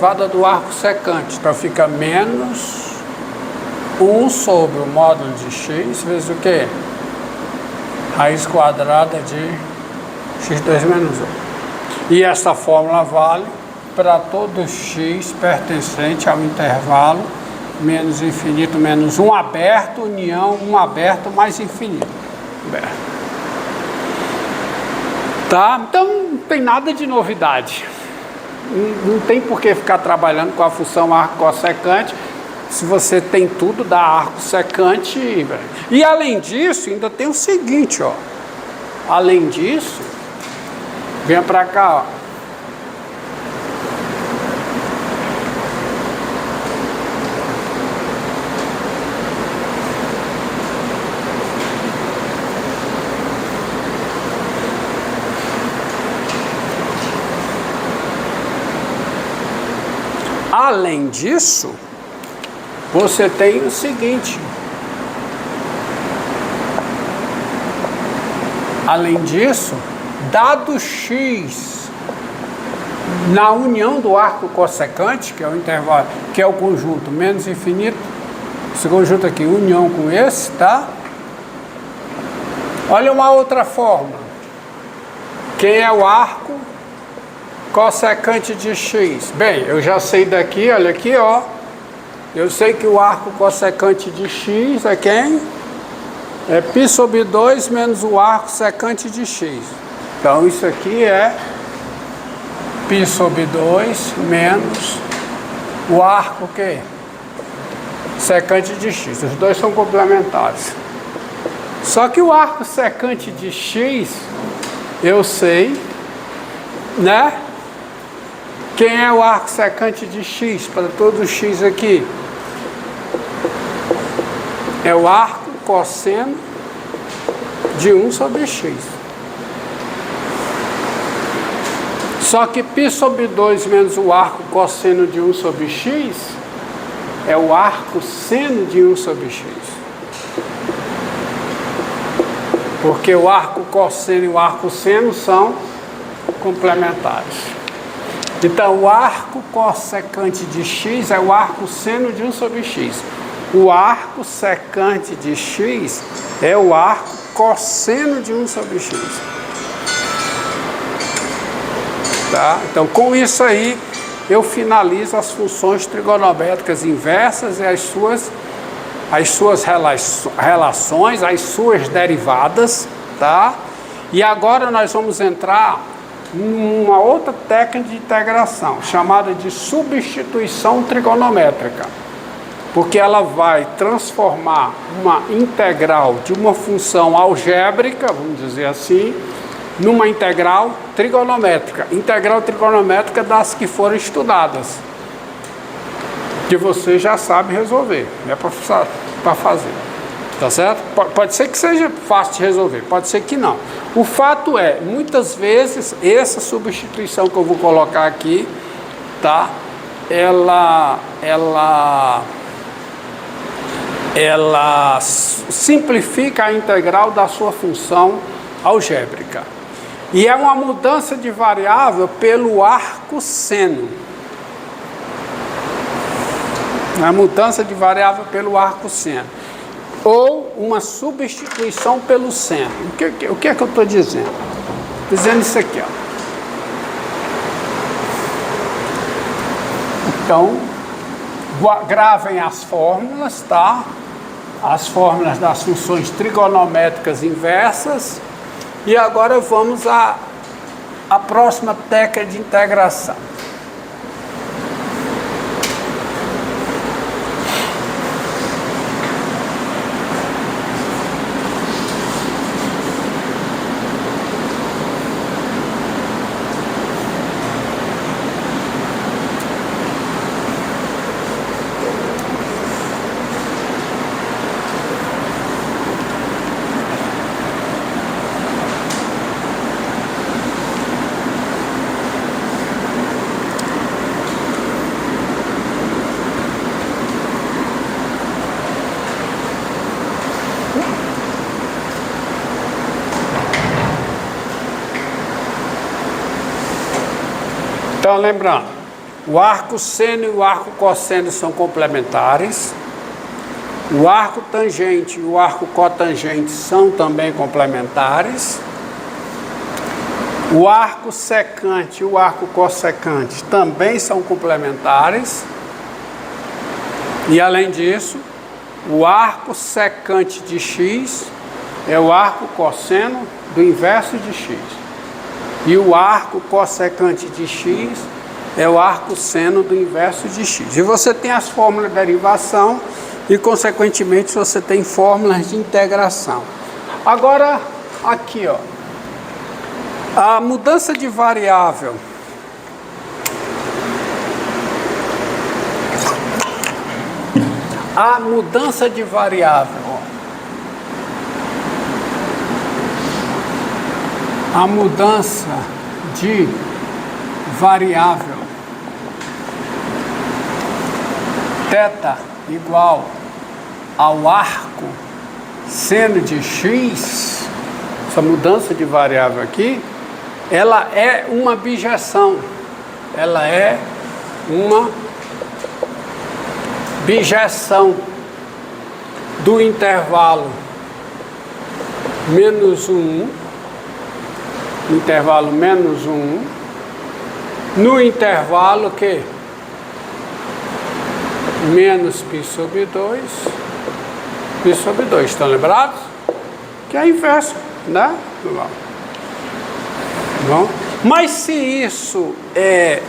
derivada do arco secante. Então fica menos 1 sobre o módulo de x vezes o quê? Raiz quadrada de x2 menos 1. E essa fórmula vale para todo x pertencente ao intervalo menos infinito menos 1 aberto, união 1 aberto mais infinito. Tá? Então não tem nada de novidade. Não tem por que ficar trabalhando com a função arco cossecante se você tem tudo da arco secante. E além disso, ainda tem o seguinte, ó. Além disso, venha para cá, ó. Além disso, você tem o seguinte. Além disso, dado x na união do arco cossecante, que é o intervalo, que é o conjunto menos infinito, esse conjunto aqui, união com esse, tá? Olha uma outra fórmula. Quem é o arco cossecante de x? Bem, eu já sei daqui, olha aqui, ó. Eu sei que o arco cossecante de x é quem? É π sobre 2 menos o arco secante de x. Então isso aqui é π sobre 2 menos o arco quê? Secante de x. Os dois são complementares. Só que o arco secante de x, eu sei, né? Quem é o arco secante de x para todo x aqui? É o arco cosseno de 1 sobre x. Só que π sobre 2 menos o arco cosseno de 1 sobre x é o arco seno de 1 sobre x. Porque o arco cosseno e o arco seno são complementares. Então, o arco cossecante de x é o arco seno de 1 sobre x. O arco secante de x é o arco cosseno de 1 sobre x. Tá? Então, com isso aí, eu finalizo as funções trigonométricas inversas e as suas relações, as suas derivadas. Tá? E agora nós vamos entrar uma outra técnica de integração, chamada de substituição trigonométrica, porque ela vai transformar uma integral de uma função algébrica, vamos dizer assim, numa integral trigonométrica. Integral trigonométrica das que foram estudadas, que você já sabe resolver, não é para fazer. Tá certo? Pode ser que seja fácil de resolver, pode ser que não. O fato é, muitas vezes, essa substituição que eu vou colocar aqui, tá? Ela simplifica a integral da sua função algébrica. E é uma mudança de variável pelo arco seno. É a mudança de variável pelo arco seno. Ou uma substituição pelo seno. O que é que eu estou dizendo? Estou dizendo isso aqui, ó. Então, gravem as fórmulas, tá? As fórmulas das funções trigonométricas inversas. E agora vamos à próxima técnica de integração. Então, lembrando, O arco seno e o arco cosseno são complementares. O arco tangente e o arco cotangente são também complementares. O arco secante e o arco cossecante também são complementares. E além disso, o arco secante de x é o arco cosseno do inverso de x. E o arco cossecante de x é o arco seno do inverso de x. E você tem as fórmulas de derivação e, consequentemente, você tem fórmulas de integração. Agora, aqui, ó, a mudança de variável. A mudança de variável. A mudança de variável θ igual ao arco seno de x, essa mudança de variável aqui, ela é uma bijeção. Ela é uma bijeção do intervalo menos 1, intervalo menos 1, no intervalo que menos π sobre 2, π sobre 2, estão lembrados? Que é inverso, né? Bom, mas se isso é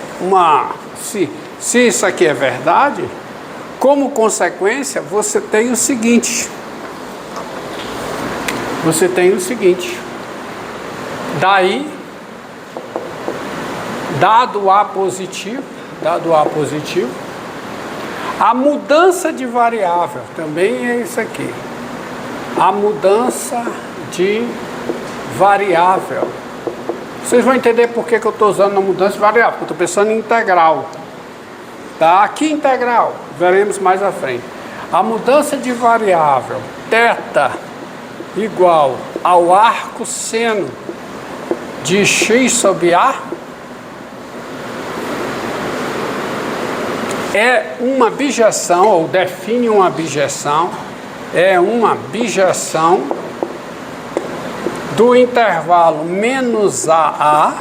se isso aqui é verdade, como consequência, você tem o seguinte. Daí, dado A positivo, a mudança de variável também é isso aqui. A mudança de variável. Vocês vão entender por que eu estou usando a mudança de variável, porque eu estou pensando em integral. Tá? Aqui integral, veremos mais à frente. A mudança de variável θ igual ao arco seno de x sobre A é uma bijeção, ou define uma bijeção, é uma bijeção do intervalo menos AA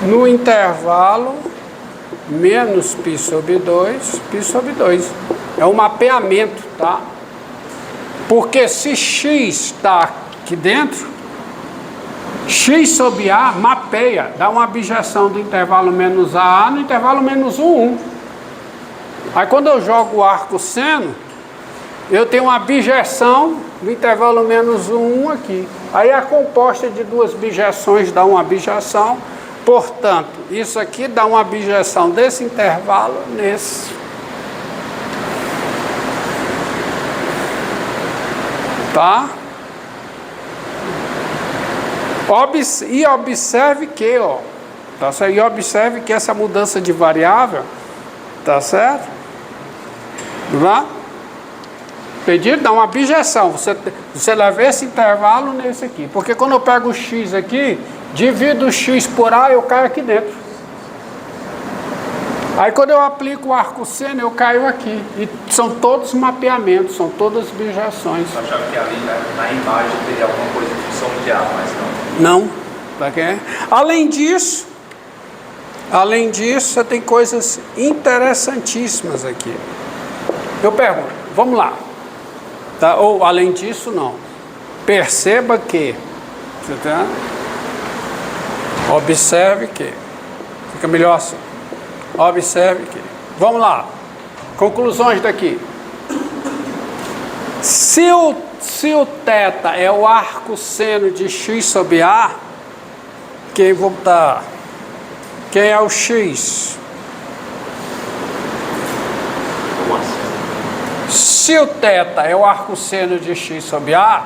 no intervalo menos π sobre 2, π sobre 2. É um mapeamento, tá? Porque se x está aqui dentro, x sobre A mapeia, dá uma bijeção do intervalo menos AA no intervalo menos 1, 1. Aí quando eu jogo o arco seno, eu tenho uma bijeção do intervalo menos 1, 1 aqui. Aí a composta de duas bijeções dá uma bijeção. Portanto, isso aqui dá uma bijeção desse intervalo nesse. Tá? E observe que, ó, tá certo? E observe que essa mudança de variável, tá certo? Lá, pedido dá uma bijeção. Você leva esse intervalo nesse aqui. Porque quando eu pego o x aqui, divido o x por A, eu caio aqui dentro. Aí quando eu aplico o arco seno, eu caio aqui. E são todos mapeamentos, são todas bijeções. Eu achava que ali na imagem teria alguma coisa de função de A, mas não. Não. Tá okay? Além disso, você tem coisas interessantíssimas aqui. Eu pergunto, vamos lá. Tá? Ou além disso, não. Perceba que. Você tá? Observe que. Fica melhor assim. Observe que. Vamos lá. Conclusões daqui. Se o θ é o arco seno de x sobre A, quem voltar? Quem é o x? Se o θ é o arco seno de x sobre A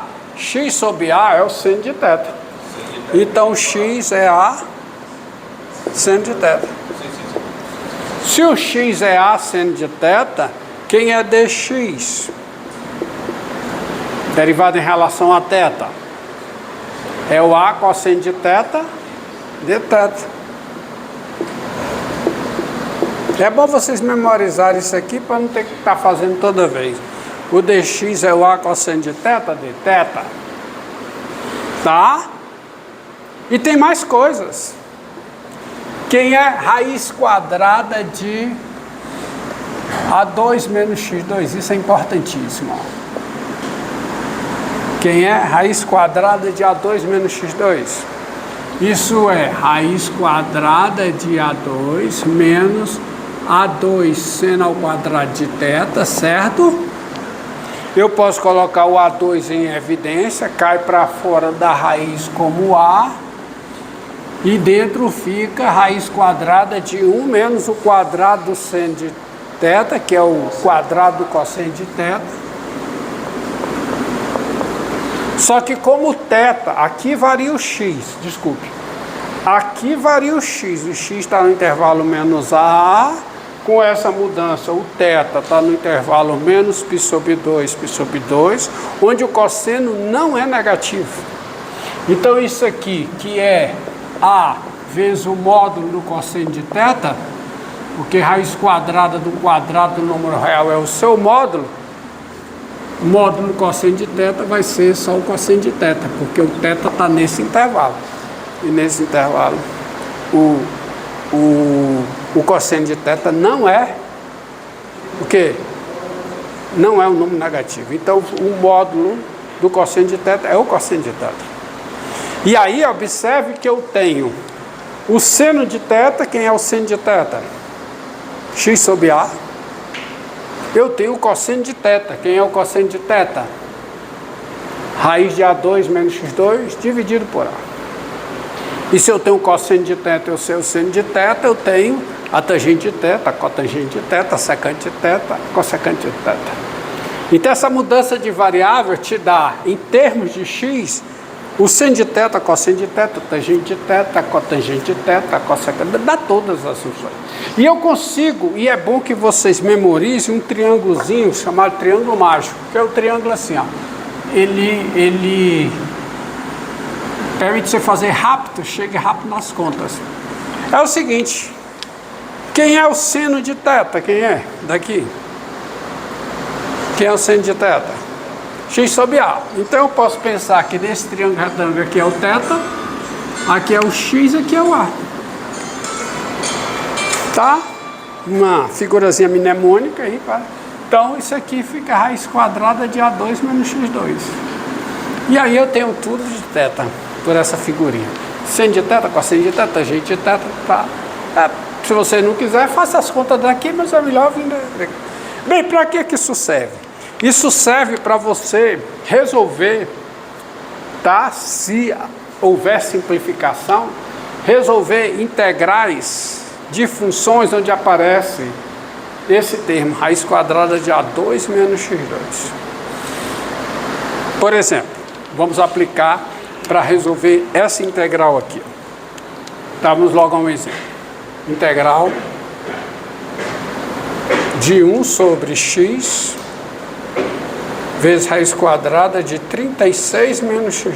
é o seno de θ. Então x é A seno de θ. Se o x é A seno de θ, quem é dx? Derivado em relação a θ. É o A cosseno de θ de θ. É bom vocês memorizarem isso aqui para não ter que estar fazendo toda vez. O dx é o A cosseno de θ, de θ. Tá? E tem mais coisas. Quem é raiz quadrada de A2 menos x2? Isso é importantíssimo. Quem é raiz quadrada de A2 menos x2? Isso é raiz quadrada de A2 menos A2 seno ao quadrado de θ, certo? Eu posso colocar o A2 em evidência, cai para fora da raiz como A, e dentro fica a raiz quadrada de 1 menos o quadrado do seno de θ, que é o quadrado do cosseno de θ. Só que como θ, aqui varia o x, desculpe. Aqui varia o x está no intervalo menos a. Com essa mudança, o θ está no intervalo menos π sobre 2, π sobre 2, onde o cosseno não é negativo. Então isso aqui, que é A vezes o módulo do cosseno de θ, porque raiz quadrada do quadrado do número real é o seu módulo, o módulo do cosseno de θ vai ser só o cosseno de θ, porque o θ está nesse intervalo. E nesse intervalo, o cosseno de θ não é o quê? Não é um número negativo. Então, o módulo do cosseno de θ é o cosseno de θ. E aí, observe que eu tenho o seno de θ. Quem é o seno de θ? X sobre A. Eu tenho o cosseno de θ. Quem é o cosseno de θ? Raiz de A2 menos x2 dividido por A. E se eu tenho o cosseno de θ, eu sei o seno de θ, eu tenho a tangente de θ, a cotangente de θ, a secante de θ, a cossecante de θ. Então essa mudança de variável te dá, em termos de x, o seno de θ, a cosseno de θ, a tangente de θ, a cotangente de θ, a cossecante, dá todas as funções. E eu consigo, e é bom que vocês memorizem um triângulozinho chamado triângulo mágico, que é o triângulo assim, ó. Ele permite você fazer rápido, chegue rápido nas contas. É o seguinte, quem é o seno de θ? Quem é? Daqui. Quem é o seno de θ? X sobre A. Então eu posso pensar que nesse triângulo retângulo aqui é o θ, aqui é o x, aqui é o A. Tá? Uma figurazinha mnemônica aí, pá. Então isso aqui fica a raiz quadrada de A2 menos x2. E aí eu tenho tudo de θ por essa figurinha. Seno de θ, cosseno de θ, tangente de θ, tá? Se você não quiser, faça as contas daqui, mas é melhor vir daqui. Bem, para que isso serve? Isso serve para você resolver, tá? Se houver simplificação, resolver integrais de funções onde aparece esse termo, raiz quadrada de A2 menos x2. Por exemplo, vamos aplicar para resolver essa integral aqui. Vamos logo a um exemplo. Integral de 1 sobre x vezes raiz quadrada de 36 menos x2.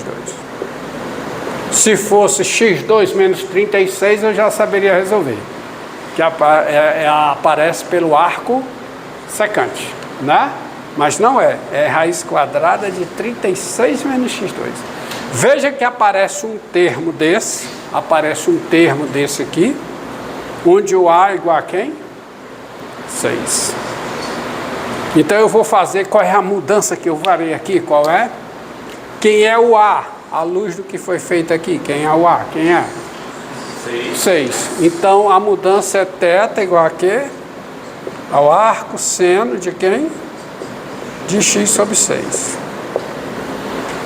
Se fosse x2 menos 36, eu já saberia resolver. Que aparece pelo arco secante, né? Mas não é. É raiz quadrada de 36 menos x2. Veja que aparece um termo desse. Aparece um termo desse aqui. Onde o A é igual a quem? 6. Então eu vou fazer, qual é a mudança que eu farei aqui? Qual é? Quem é o A? À luz do que foi feito aqui. Quem é o A? Quem é? 6. Então a mudança é θ igual a quê? Ao arco seno de quem? De x sobre 6.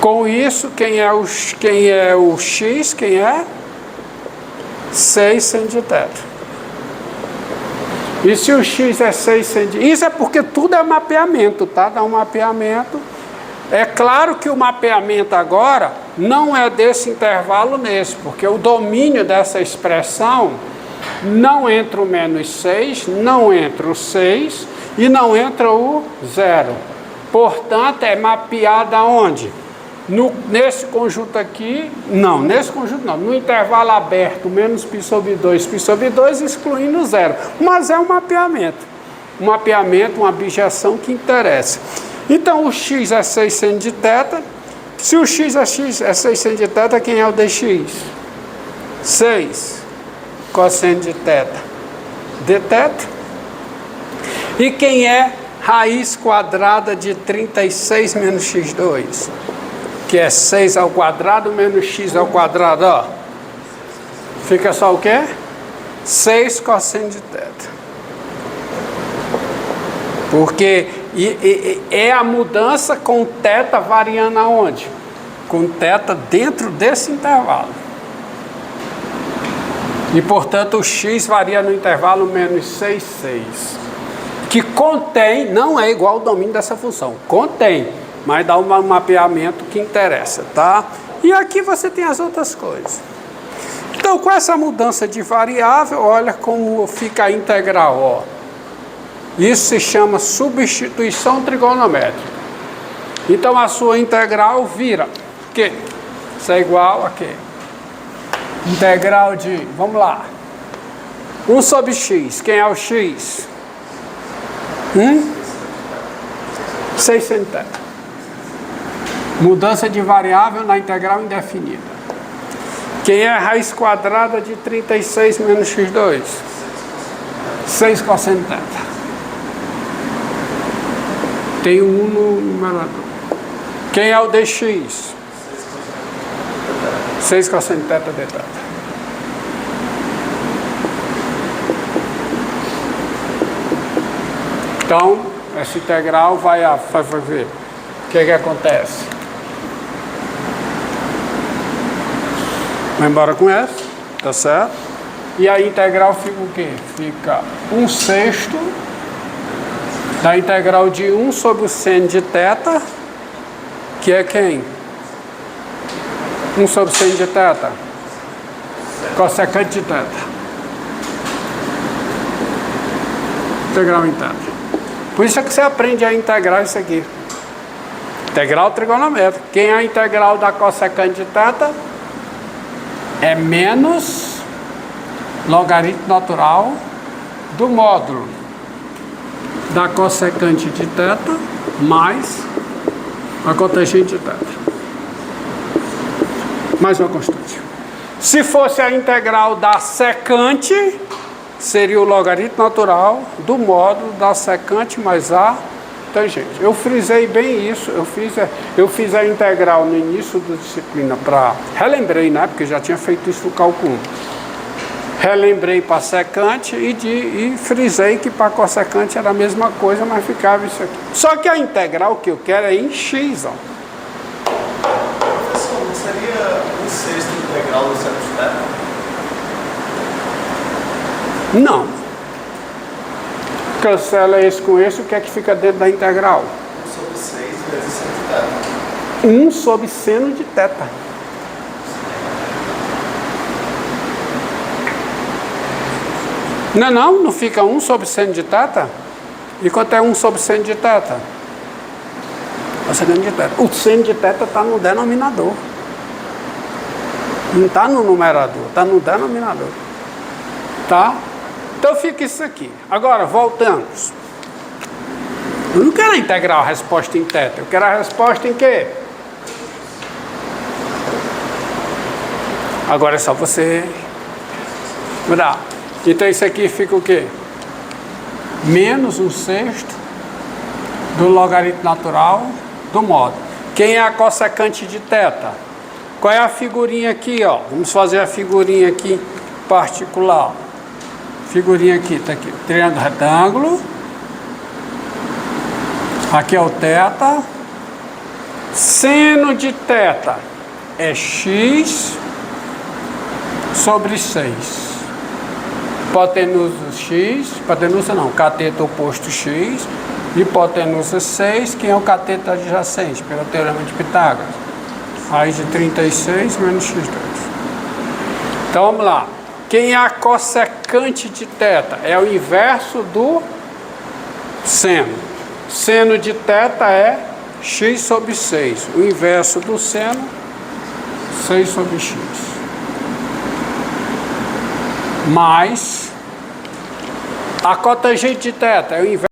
Com isso, quem é o x? Quem é? 6 seno de θ. E se o x é 6 seno de... Isso é porque tudo é mapeamento, tá? Dá um mapeamento. É claro que o mapeamento agora não é desse intervalo nesse, porque o domínio dessa expressão não entra o menos 6, não entra o 6 e não entra o 0. Portanto, é mapeado aonde? Nesse conjunto aqui, não, nesse conjunto não, no intervalo aberto, menos π sobre 2, excluindo zero. Mas é um mapeamento, uma abjeção que interessa. Então, o x é 6 seno de θ. Se o x é 6 seno de θ, quem é o dx? 6 cosseno de θ dθ. E quem é raiz quadrada de 36 menos x2? Que é 6 ao quadrado menos x ao quadrado, ó. Fica só o quê? 6 cosseno de θ. Porque é a mudança com θ variando aonde? Com θ dentro desse intervalo. E, portanto, o x varia no intervalo menos 6, 6. Que contém, não é igual ao domínio dessa função. Contém, mas dá um mapeamento que interessa, tá? E aqui você tem as outras coisas. Então, com essa mudança de variável, olha como fica a integral, ó. Isso se chama substituição trigonométrica. Então, a sua integral vira o quê? Isso é igual a quê? Integral de, vamos lá, 1 sobre x. Quem é o x? 6 seno de θ. Mudança de variável na integral indefinida. Quem é a raiz quadrada de 36 menos x2? 6 cosseno de θ. Tem 1 no numerador. Quem é o dx? 6 cosseno de θ dθ. Então, essa integral vai fazer. O que acontece? Vai embora com essa, tá certo? E a integral fica o quê? Fica 1/6 da integral de 1 sobre o seno de θ, que é quem? 1 sobre seno de θ, cossecante de θ. Integral em θ. Por isso é que você aprende a integrar isso aqui. Integral trigonométrica. Quem é a integral da cossecante de θ? É menos logaritmo natural do módulo da cossecante de θ mais a cotangente de θ. Mais uma constante. Se fosse a integral da secante, seria o logaritmo natural do módulo da secante mais a tangente. Eu frisei bem isso, eu fiz a integral no início da disciplina para... Relembrei, né? Porque já tinha feito isso no cálculo 1. Relembrei para secante e frisei que para cossecante era a mesma coisa, mas ficava isso aqui. Só que a integral que eu quero é em x, ó. Professor, não seria 1/6 integral do seno de θ? Não. Cancela esse com esse, o que é que fica dentro da integral? 1 sobre 6 vezes seno de θ. 1 sobre seno de θ. Não fica 1 sobre seno de θ? E quanto é 1 sobre seno de θ? O seno de θ está no denominador. Não está no numerador, está no denominador. Tá? Então fica isso aqui. Agora, voltamos. Eu não quero integrar a resposta em θ, eu quero a resposta em quê? Agora é só você mudar. Então isso aqui fica o quê? Menos 1/6 do logaritmo natural do módulo. Quem é a cossecante de θ? Qual é a figurinha aqui, ó? Vamos fazer a figurinha aqui particular. Figurinha aqui, tá aqui. Triângulo retângulo. Aqui é o θ. Seno de θ é x sobre 6. Hipotenusa x, hipotenusa não, cateto oposto x, hipotenusa 6, quem é o cateto adjacente? Pelo teorema de Pitágoras. Raiz de 36 menos x2. Então vamos lá. Quem é a cossecante de θ? É o inverso do seno. Seno de θ é x sobre 6. O inverso do seno, 6 sobre x. Mais a cotangente de θ é o inverso